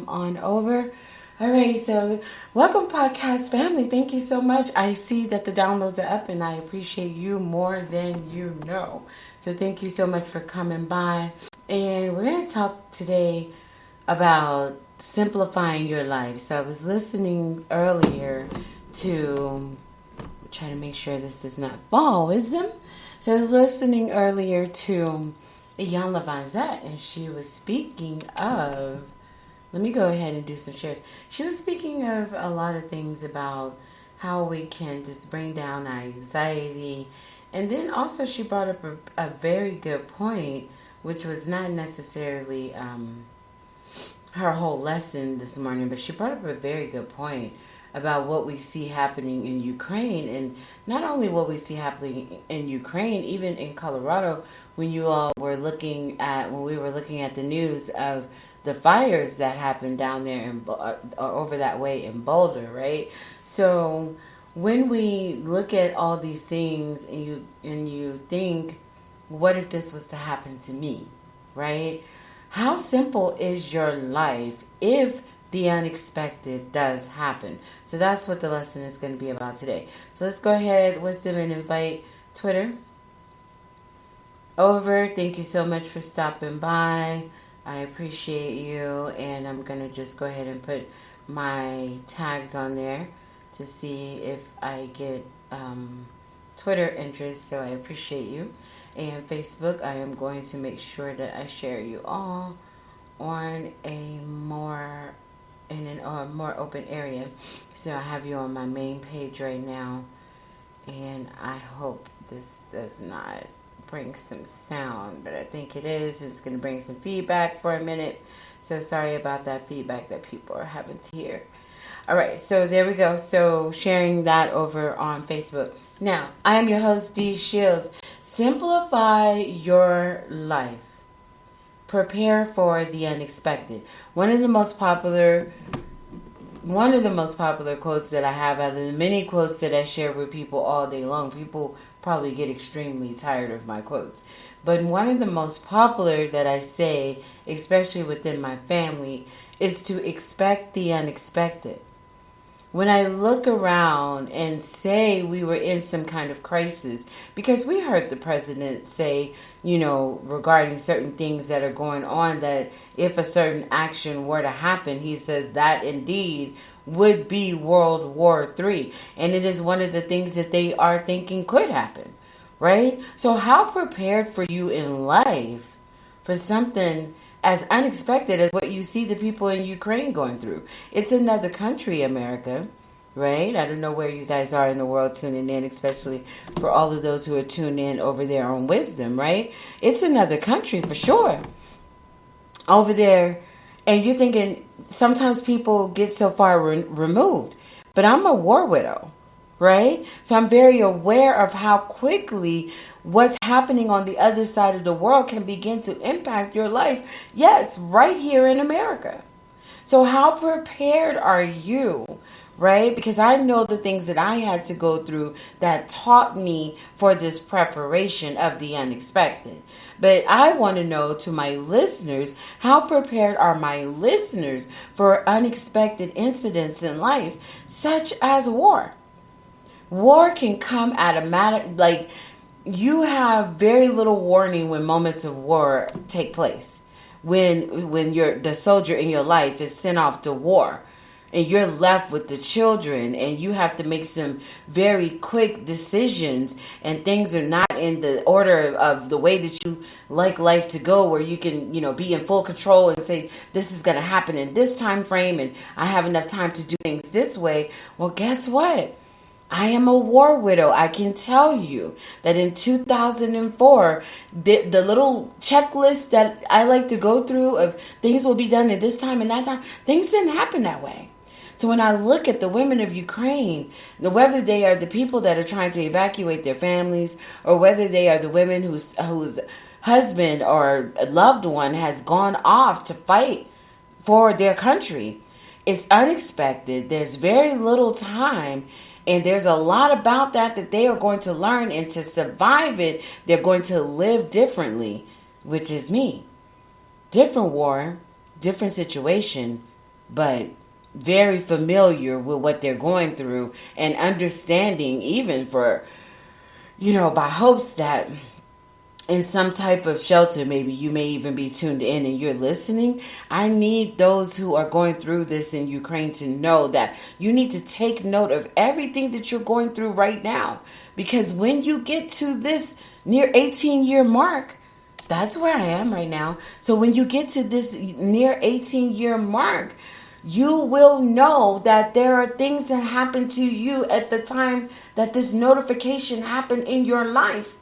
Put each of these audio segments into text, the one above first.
come on over. Alrighty, so welcome podcast family. Thank you so much. I see that the downloads are up and I appreciate you more than you know. So thank you so much for coming by. And we're going to talk today about simplifying your life. So I was listening earlier to try to make sure this does not fall wisdom. So I was listening earlier to Ian Levanzette, and she was speaking of, let me go ahead and do some shares. She was speaking of a lot of things about how we can just bring down our anxiety. And then also she brought up a very good point, which was not necessarily her whole lesson this morning, but she brought up a very good point about what we see happening in Ukraine. And not only what we see happening in Ukraine, even in Colorado, when we were looking at the news of the fires that happened down there or over that way in Boulder, right? So when we look at all these things and you think, what if this was to happen to me, right? How simple is your life if the unexpected does happen? So that's what the lesson is going to be about today. So let's go ahead, Wisdom, and invite Twitter over. Thank you so much for stopping by. I appreciate you, and I'm going to just go ahead and put my tags on there to see if I get Twitter interest, so I appreciate you. And Facebook, I am going to make sure that I share you all on a more open area. So I have you on my main page right now, and I hope this does not bring some sound, but I think it is. It's going to bring some feedback for a minute. So sorry about that feedback that people are having to hear. All right, so there we go. So sharing that over on Facebook. Now, I am your host, Dee Shields. Simplify your life. Prepare for the unexpected. One of the most popular quotes that I have, out of the many quotes that I share with people all day long, people probably get extremely tired of my quotes. But one of the most popular that I say, especially within my family, is to expect the unexpected. When I look around and say we were in some kind of crisis, because we heard the president say, regarding certain things that are going on, that if a certain action were to happen, he says that indeed would be World War III. And it is one of the things that they are thinking could happen, right? So how prepared for you in life for something as unexpected as what you see the people in Ukraine going through? It's another country, America, right? I don't know where you guys are in the world tuning in, especially for all of those who are tuned in over there on Wisdom, right? It's another country for sure over there. And you're thinking, sometimes people get so far removed, but I'm a war widow, right? So I'm very aware of how quickly what's happening on the other side of the world can begin to impact your life. Yes, right here in America. So how prepared are you, right? Because I know the things that I had to go through that taught me for this preparation of the unexpected. But I want to know, to my listeners, how prepared are my listeners for unexpected incidents in life, such as war? War can come at a matter, like, you have very little warning when moments of war take place. When the soldier in your life is sent off to war, and you're left with the children, and you have to make some very quick decisions, and things are not in the order of the way that you like life to go, where you can, be in full control and say, this is going to happen in this time frame, and I have enough time to do things this way. Well, guess what? I am a war widow. I can tell you that in 2004, the little checklist that I like to go through of things will be done at this time and that time, things didn't happen that way. So when I look at the women of Ukraine, whether they are the people that are trying to evacuate their families, or whether they are the women whose husband or loved one has gone off to fight for their country, it's unexpected. There's very little time. And there's a lot about that they are going to learn, and to survive it, they're going to live differently, which is me. Different war, different situation, but very familiar with what they're going through and understanding, even for, by hopes that in some type of shelter, maybe you may even be tuned in and you're listening. I need those who are going through this in Ukraine to know that you need to take note of everything that you're going through right now. Because when you get to this near 18-year mark, that's where I am right now. So when you get to this near 18-year mark, you will know that there are things that happen to you at the time that this notification happened in your life.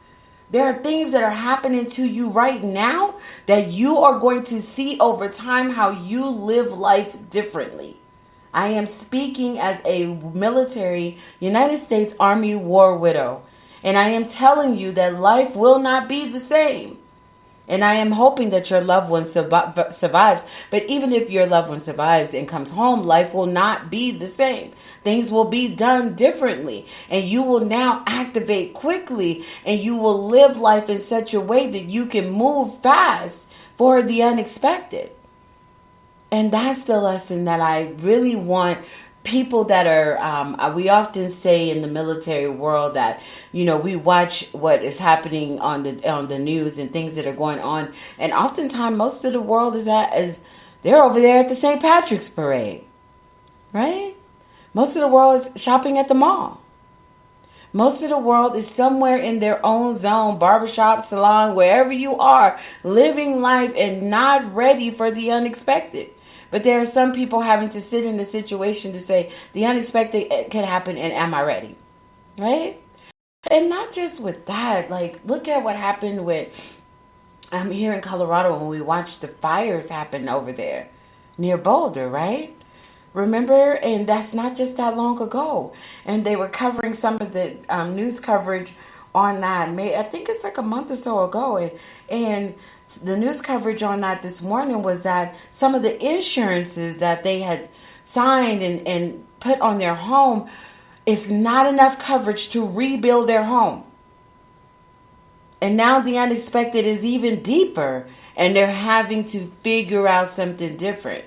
There are things that are happening to you right now that you are going to see over time how you live life differently. I am speaking as a military United States Army war widow. And I am telling you that life will not be the same. And I am hoping that your loved one survives. But even if your loved one survives and comes home, life will not be the same. Things will be done differently. And you will now activate quickly. And you will live life in such a way that you can move fast for the unexpected. And that's the lesson that I really want people that are, we often say in the military world that, we watch what is happening on the news and things that are going on. And oftentimes most of the world they're over there at the St. Patrick's parade, right? Most of the world is shopping at the mall. Most of the world is somewhere in their own zone, barbershop, salon, wherever you are, living life and not ready for the unexpected. But there are some people having to sit in the situation to say, the unexpected can happen and am I ready? Right? And not just with that, look at what happened with, here in Colorado when we watched the fires happen over there near Boulder, right? Remember? And that's not just that long ago. And they were covering some of the news coverage on that. I think it's like a month or so ago. And the news coverage on that this morning was that some of the insurances that they had signed and put on their home is not enough coverage to rebuild their home. And now the unexpected is even deeper and they're having to figure out something different.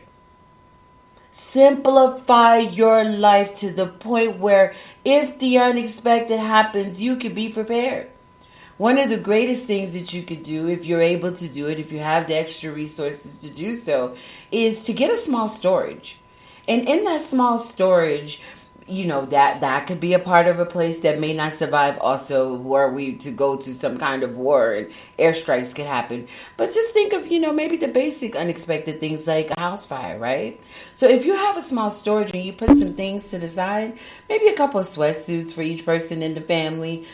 Simplify your life to the point where if the unexpected happens, you can be prepared. One of the greatest things that you could do, if you're able to do it, if you have the extra resources to do so, is to get a small storage. And in that small storage, that could be a part of a place that may not survive also were we to go to some kind of war and airstrikes could happen. But just think of, maybe the basic unexpected things like a house fire, right? So if you have a small storage and you put some things to the side, maybe a couple of sweatsuits for each person in the family,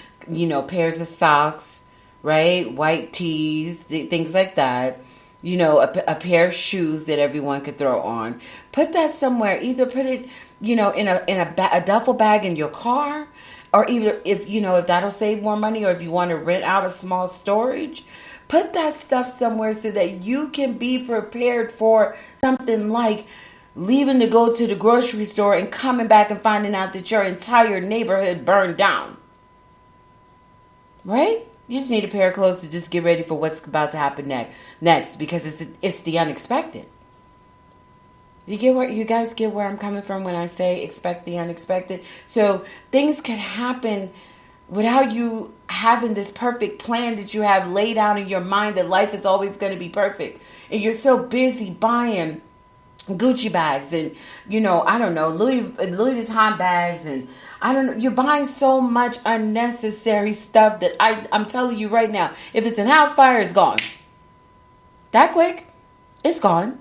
pairs of socks, right? White tees, things like that. A pair of shoes that everyone could throw on. Put that somewhere. Either put it, in a duffel bag in your car, or either if that'll save more money, or if you want to rent out a small storage, put that stuff somewhere so that you can be prepared for something like leaving to go to the grocery store and coming back and finding out that your entire neighborhood burned down. Right? You just need a pair of clothes to just get ready for what's about to happen next, because it's the unexpected. You guys get where I'm coming from when I say expect the unexpected? So things can happen without you having this perfect plan that you have laid out in your mind that life is always going to be perfect. And you're so busy buying Gucci bags and, I don't know, Louis Vuitton bags and you're buying so much unnecessary stuff that I'm telling you right now, if it's a house fire, it's gone. That quick, it's gone.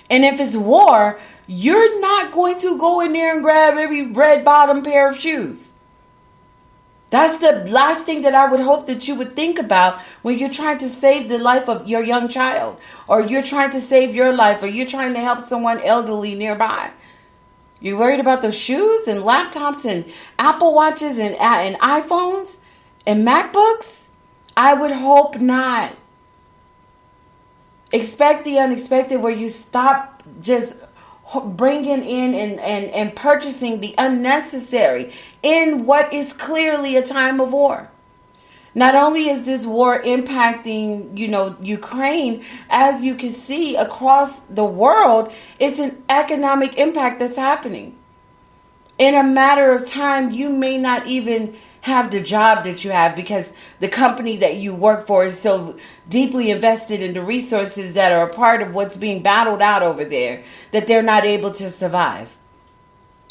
And if it's war, you're not going to go in there and grab every red bottom pair of shoes. That's the last thing that I would hope that you would think about when you're trying to save the life of your young child, or you're trying to save your life, or you're trying to help someone elderly nearby. You're worried about those shoes and laptops and Apple Watches and iPhones and MacBooks? I would hope not. Expect the unexpected, where you stop just bringing in and purchasing the unnecessary in what is clearly a time of war. Not only is this war impacting, Ukraine, as you can see across the world, it's an economic impact that's happening. In a matter of time, you may not even have the job that you have because the company that you work for is so deeply invested in the resources that are a part of what's being battled out over there that they're not able to survive.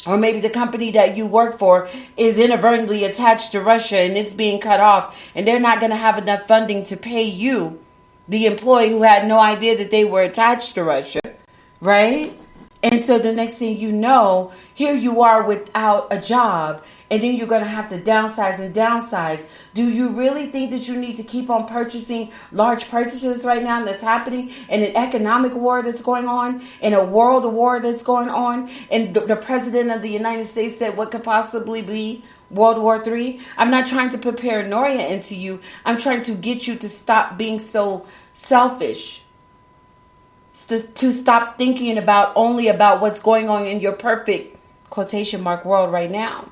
Or maybe the company that you work for is inadvertently attached to Russia and it's being cut off and they're not going to have enough funding to pay you, the employee who had no idea that they were attached to Russia, right? And so the next thing you know, here you are without a job, and then you're going to have to downsize and downsize. Do you really think that you need to keep on purchasing large purchases right now that's happening in an economic war that's going on, in a world war that's going on, and the president of the United States said what could possibly be World War III? I'm not trying to put paranoia into you. I'm trying to get you to stop being so selfish. To stop thinking only about what's going on in your perfect quotation mark world right now.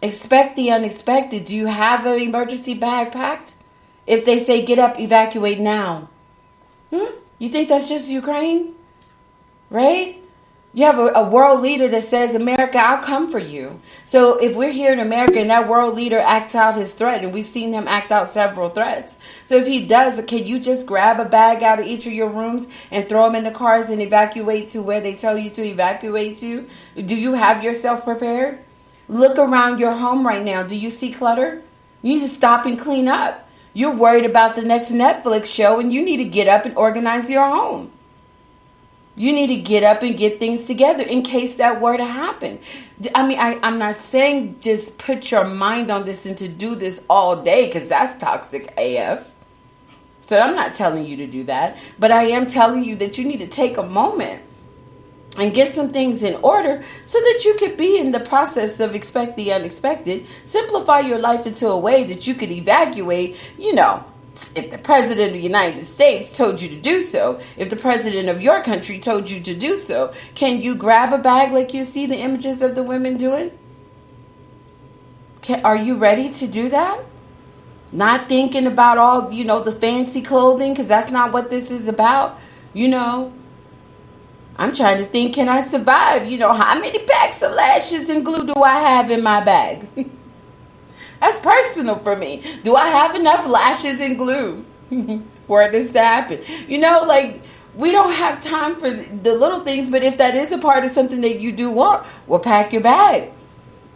Expect the unexpected. Do you have an emergency bag packed? If they say get up, evacuate now. You think that's just Ukraine? Right? You have a world leader that says, America, I'll come for you. So if we're here in America and that world leader acts out his threat, and we've seen him act out several threats. So if he does, can you just grab a bag out of each of your rooms and throw them in the cars and evacuate to where they tell you to evacuate to? Do you have yourself prepared? Look around your home right now. Do you see clutter? You need to stop and clean up. You're worried about the next Netflix show and you need to get up and organize your home. You need to get up and get things together in case that were to happen. I mean, I'm not saying just put your mind on this and to do this all day because that's toxic AF. So I'm not telling you to do that. But I am telling you that you need to take a moment and get some things in order so that you could be in the process of expect the unexpected. Simplify your life into a way that you could evacuate, if the president of the United States told you to do so, if the president of your country told you to do so, can you grab a bag like you see the images of the women doing? Are you ready to do that? Not thinking about all, the fancy clothing, because that's not what this is about. I'm trying to think, can I survive? How many packs of lashes and glue do I have in my bag? That's personal for me. Do I have enough lashes and glue for this to happen? We don't have time for the little things, but if that is a part of something that you do want, well, pack your bag.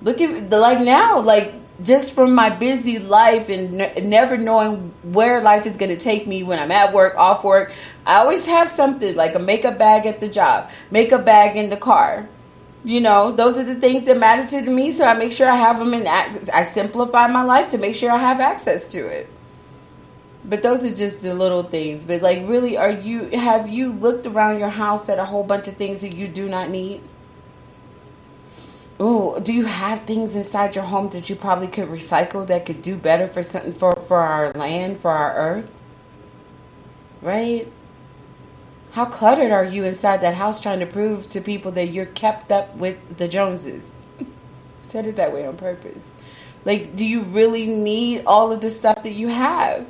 Look at, now, just from my busy life and never knowing where life is going to take me when I'm at work, off work, I always have something like a makeup bag at the job, makeup bag in the car. Those are the things that matter to me, so I make sure I have them I simplify my life to make sure I have access to it. But those are just the little things. But really, have you looked around your house at a whole bunch of things that you do not need? Oh, do you have things inside your home that you probably could recycle that could do better for something for our land, for our earth? Right? How cluttered are you inside that house trying to prove to people that you're kept up with the Joneses? Said it that way on purpose. Do you really need all of the stuff that you have?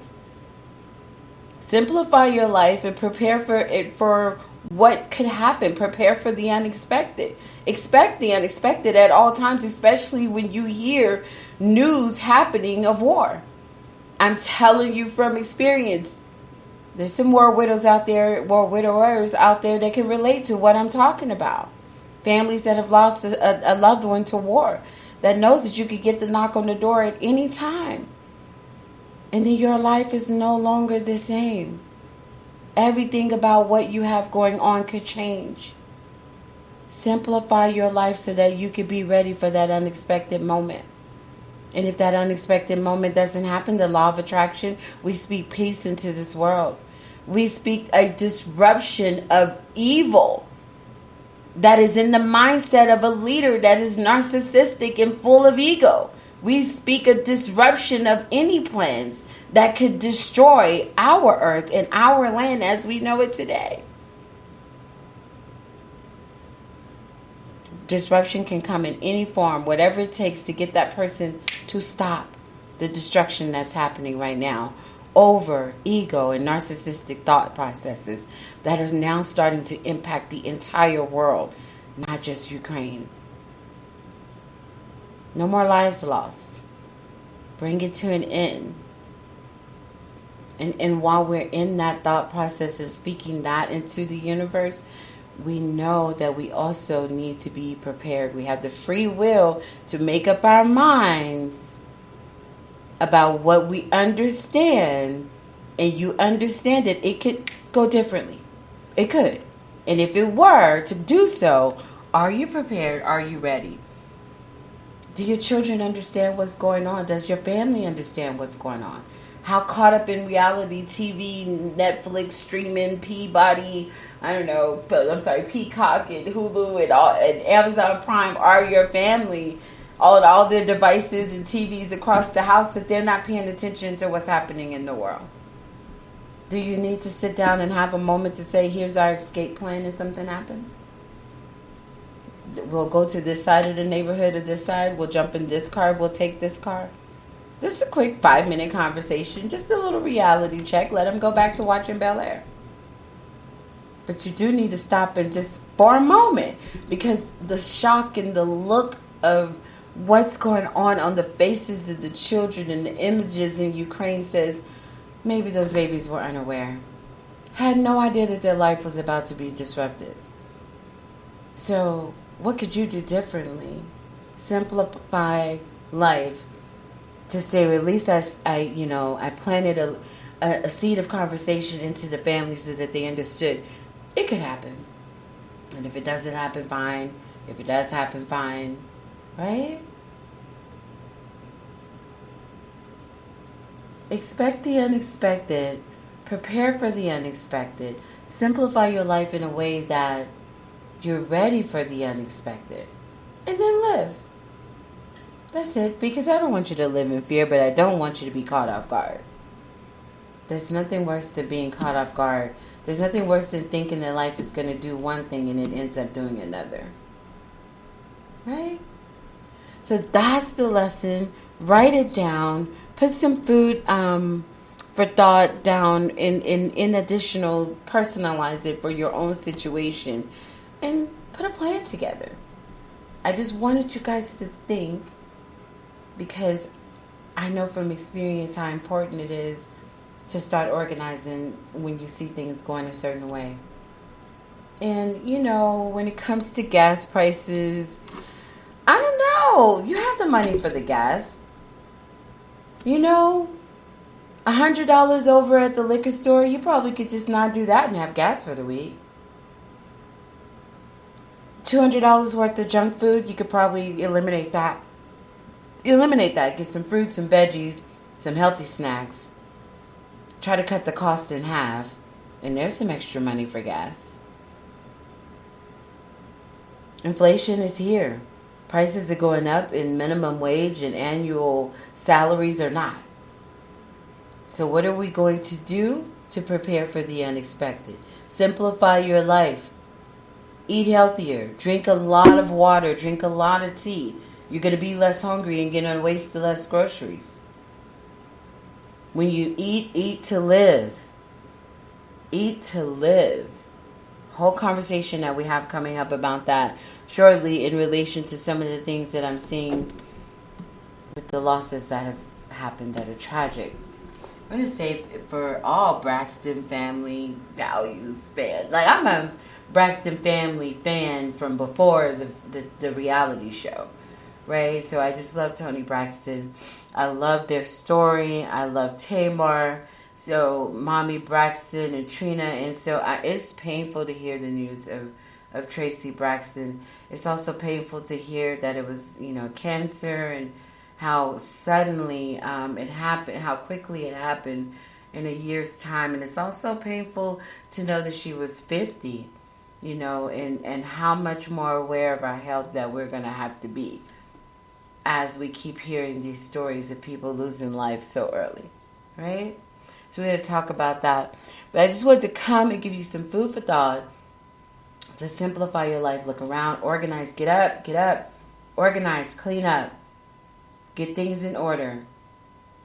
Simplify your life and prepare for what could happen. Prepare for the unexpected. Expect the unexpected at all times, especially when you hear news happening of war. I'm telling you from experience. There's some war widowers out there that can relate to what I'm talking about. Families that have lost a loved one to war, that knows that you could get the knock on the door at any time. And then your life is no longer the same. Everything about what you have going on could change. Simplify your life so that you could be ready for that unexpected moment. And if that unexpected moment doesn't happen, the law of attraction, we speak peace into this world. We speak a disruption of evil that is in the mindset of a leader that is narcissistic and full of ego. We speak a disruption of any plans that could destroy our earth and our land as we know it today. Disruption can come in any form, whatever it takes to get that person to stop the destruction that's happening right now over ego and narcissistic thought processes that are now starting to impact the entire world, not just Ukraine. No more lives lost. Bring it to an end. And while we're in that thought process and speaking that into the universe, we know that we also need to be prepared. We have the free will to make up our minds about what we understand, and you understand that it could go differently. It could. And if it were to do so, are you prepared? Are you ready? Do your children understand what's going on? Does your family understand what's going on? How caught up in reality TV, Netflix, streaming, Peacock and Hulu and all and Amazon Prime are your family? All their devices and TVs across the house, that they're not paying attention to what's happening in the world. Do you need to sit down and have a moment to say, here's our escape plan if something happens? We'll go to this side of the neighborhood or this side. We'll jump in this car. We'll take this car. Just a quick 5-minute conversation. Just a little reality check. Let them go back to watching Bel Air. But you do need to stop and just for a moment, because the shock and the look of what's going on the faces of the children and the images in Ukraine says maybe those babies were unaware. Had no idea that their life was about to be disrupted. So what could you do differently? Simplify life. To say, well, at least I planted a seed of conversation into the family so that they understood it could happen. And if it doesn't happen, fine. If it does happen, fine. Right? Expect the unexpected. Prepare for the unexpected. Simplify your life in a way that you're ready for the unexpected. And then live. That's it. Because I don't want you to live in fear, but I don't want you to be caught off guard. There's nothing worse than being caught off guard. There's nothing worse than thinking that life is going to do one thing and it ends up doing another. Right? So that's the lesson. Write it down. Put some food for thought down in additional, personalize it for your own situation. And put a plan together. I just wanted you guys to think, because I know from experience how important it is to start organizing when you see things going a certain way. And, when it comes to gas prices, I don't know. You have the money for the gas. $100 over at the liquor store, you probably could just not do that and have gas for the week. $200 worth of junk food, you could probably eliminate that. Get some fruits and veggies, some healthy snacks. Try to cut the cost in half. And there's some extra money for gas. Inflation is here. Prices are going up, and minimum wage and annual salaries are not. So what are we going to do to prepare for the unexpected? Simplify your life. Eat healthier. Drink a lot of water. Drink a lot of tea. You're going to be less hungry and going to waste less groceries. When you eat to live. Eat to live. Whole conversation that we have coming up about that shortly in relation to some of the things that I'm seeing with the losses that have happened that are tragic. I'm going to say for all Braxton family values fans. Like, I'm a Braxton family fan from before the reality show. Right? So I just love Tony Braxton. I love their story. I love Tamar. So Mommy Braxton and Trina. And so it's painful to hear the news of Tracy Braxton. It's also painful to hear that it was, cancer, and how suddenly it happened, how quickly it happened in a year's time. And it's also painful to know that she was 50, and how much more aware of our health that we're going to have to be as we keep hearing these stories of people losing life so early, right? So we're going to talk about that. But I just wanted to come and give you some food for thought To simplify your life, look around, organize, get up, organize, clean up, get things in order.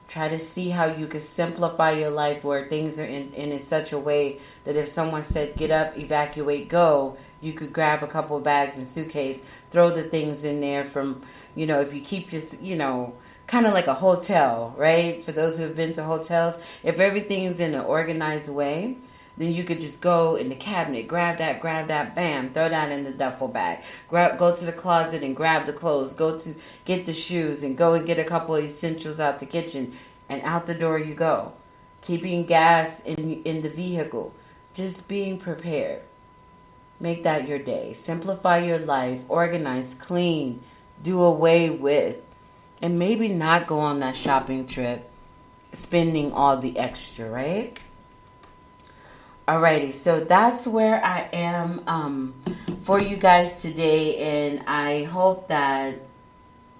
Try to see how you can simplify your life where things are in such a way that if someone said, get up, evacuate, go, you could grab a couple of bags and suitcase, throw the things in there from, if you keep your, kind of like a hotel, right? For those who have been to hotels, if everything's in an organized way, then you could just go in the cabinet, grab that, bam, throw that in the duffel bag. Go to the closet and grab the clothes. Go to get the shoes and go and get a couple of essentials out the kitchen. And out the door you go. Keeping gas in the vehicle. Just being prepared. Make that your day. Simplify your life. Organize, clean, do away with. And maybe not go on that shopping trip, spending all the extra, right? Alrighty, so that's where I am for you guys today, and I hope that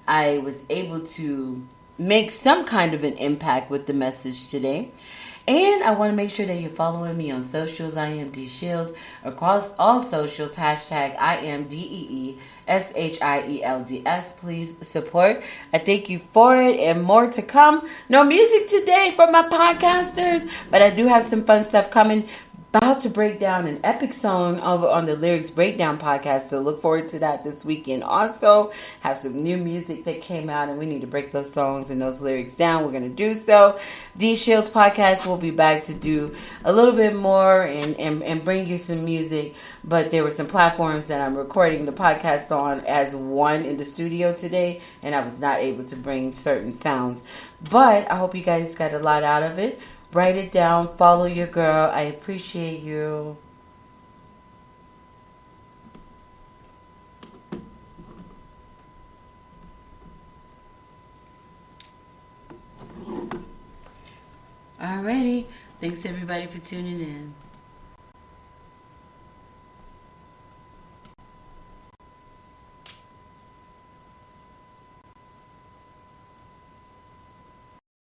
I was able to make some kind of an impact with the message today. And I want to make sure that you're following me on socials. I am Dee Shields. Across all socials, hashtag I am DEESHIELDS. Please support. I thank you for it and more to come. No music today for my podcasters, but I do have some fun stuff coming. About to break down an epic song over on the Lyrics Breakdown podcast, so look forward to that this weekend. Also, have some new music that came out, and we need to break those songs and those lyrics down. We're going to do so. Dee Shields podcast will be back to do a little bit more and bring you some music, but there were some platforms that I'm recording the podcast on as one in the studio today, and I was not able to bring certain sounds. But I hope you guys got a lot out of it. Write it down. Follow your girl. I appreciate you. Alrighty. Thanks everybody for tuning in.